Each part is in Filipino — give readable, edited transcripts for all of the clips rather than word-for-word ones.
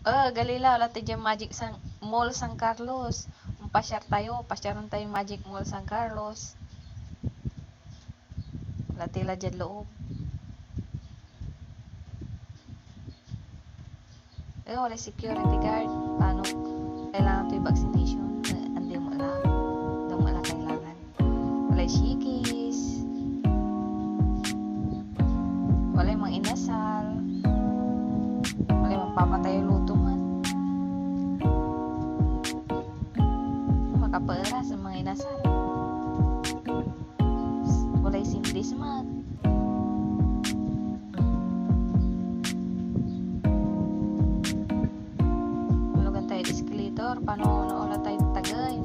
Galila, wala tayo dyan Magic Mall San Carlos. Pasyaran tayo Magic Mall San Carlos. Wala tila dyan loob. Wala security guard. Paano? Kailangan ito yung vaccination. Hindi mo lang. Hindi mo lang kailangan. Wala shikis. Wala yung mga inasal. Wala yung magpapatay yung lutungan. Makapera sa mga inasal. Wala yung sindismat. Malugan tayo escalator. Paano naula tayo tagay?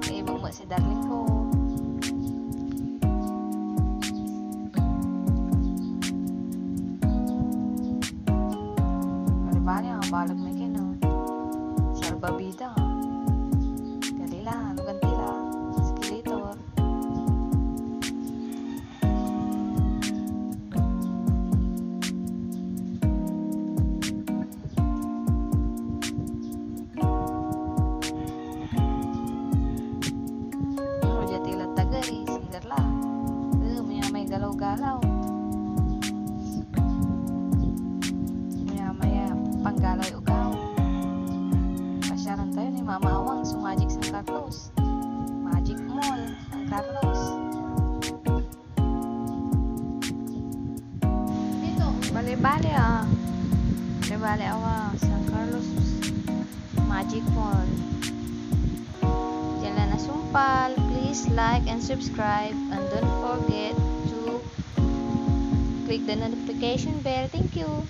Kaya ibang mo si darling ko. Bali ang balag may kino. Sarbabida. Galila, lugan tila. Escalator. Diya tila tagay. Sigar la. May galaw-galaw. Panggaloy ugaw. Pasyaran tayo ni Mama Awang sa Magic San Carlos. Magic Mall San Carlos. Dito. Bali-bali Bali-bali San Carlos Magic Mall. Diyan lang nasumpal. Please like and subscribe and don't forget to click the notification bell. Thank you.